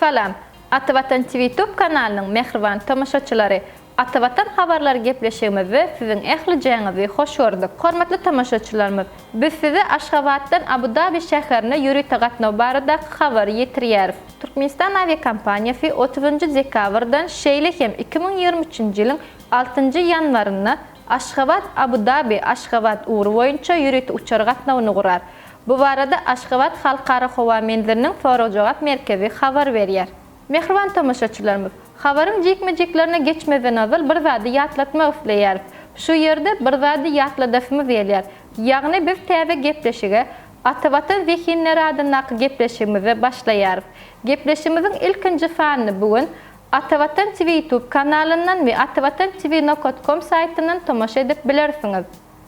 Salam, Atabatan TV YouTube kanalının mehriban tamaşaçıları. Atabatan habarları gepleşigimiz we sizin ähli hoş gördük. Hormatly tamaşaçylarymyz, biz size Aşgabatdan Abu Dhabi şäherine ýürüýte gatnaw barada habar ýetirýäris. Türkmenistan aviakompaniyasy 30 dekabrdan şeýlehem 2023-nji ýylyň 6 ýanwaryna Aşgabat Abu Dhabi Aşgabat uğru boýunça ýürüýte uçar gatnawyny gurar. Bu barada Aşgabat Halkara Howa Menziliniň Forojawat merkezi habar berýär. Mehriban tamaşaçylarymyz, habarym jekme-jeklerine geçmeden avval bir zady ýatlatmak isleýär. Şu ýerde bir zady ýatladasymyz gelýär. Ýagny biz täze gepleşige Atabatan zehinleri adynaky gepleşigimize başlaýar. Gepleşigimiziň ilkinji fany bugün Atabatan TV YouTube kanalyndan we atabatantv.com saytyndan tomaşa edip bilersiňiz.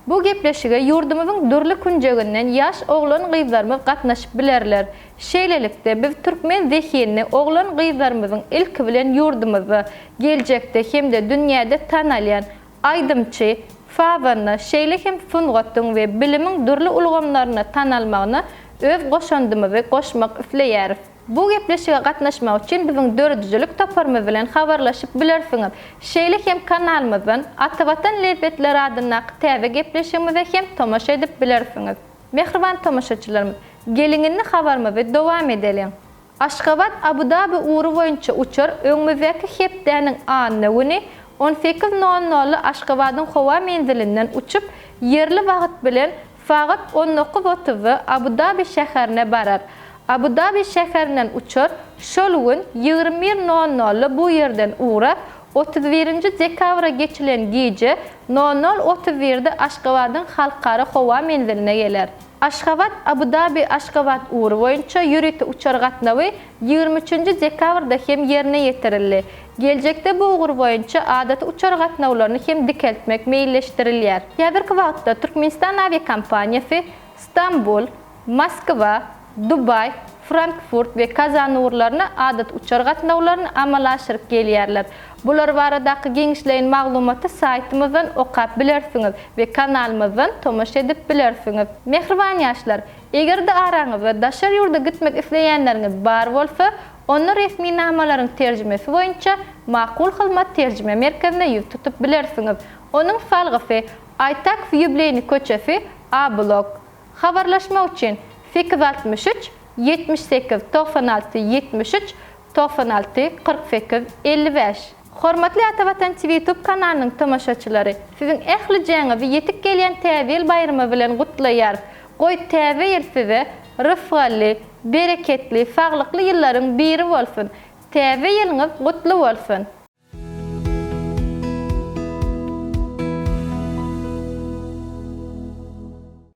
Bu gepleşige ýurdumyzyň dürli künjeginden ýaş oglan gyzlarymyz gatnaşyp bilerler. Şeýlelikde biz türkmen zehinini oglan gyzlarymyzyň ilki bilen ýurdumyzy geljekde hem de dünýäde tanalýan aýdymçy, fawany, şeýlehem sungatyň we bilimiň dürli ulgamlaryny tanalmagyny öz goşandymyzy goşmak isleýäris. Bu gepleşige gatnaşmak üçin biziň dördüjülük toparmy bilen habarlaşyp bilersiňiz. Şeýlehem kanalymyzyň Atabatan Lezzetler adynaky täze gepleşigimize hem tomaşa edip bilersiňiz. Mehriban tamaşaçylarymyz, geliňini habarymyzy dowam edelim. Aşgabat Abu Dhabi uğru boýunça uçar öňümizdäki hepdäniň anyny güni 18:00 Aşgabatyň Howa menzilinden uçup yerli wagt bilen saat 19:30 Abu Dhabi şäherine barar. Abu Dhabi şäherinden uçar, şol gün 21:00 bu ýerden uğrap 31 dekabra geçilen gece 00:31'de Aşgabatyň Halkara Howa menziline geler. Aşgabat Abu Dhabi Aşgabat uğru boýunça ýürüýte uçar gatnawy 23 dekabrda hem ýerine ýetirildi. Geljekde bu uğur boýunça adaty uçar gatnawlaryny hem dikeltmek meýilleşdirilýär. Ýa-birki wagtda Türkmenistan aviakompaniyasy İstanbul, Moskva, Dubai, Frankfurt ve Kazan uğurlaryna adat uçar gatnawlaryny amala aşyryp gelýärler. Bular baradaky geňişleýin maglumaty saytymyzdan okap bilersiňiz we kanalymyzdan tomaşa edip bilersiňiz. Mehriban ýaşlar, egerde araňyzda daşar ýurda gitmek isleýänleriňiz bar bolsa, onu resmi namalaryň terjimesi boýunça makul hyzmat terjime merkezine ýüz tutup bilersiňiz. Onuň salgysy Aytak Ýübleni köçesi A blok. Habarlaşma üçin 863 78 96 73 96 48 55. Hormatly Atabatan TV YouTube kanalynyň tamaşaçylary, siziň ähli jaňy we ýetip gelýän täze bayramy bilen gutlaýar. Goý täze ýyl size rıfgaly, bereketli, saglykly ýyllaryň biri bolsun. Täze ýylyňyz gutly bolsun.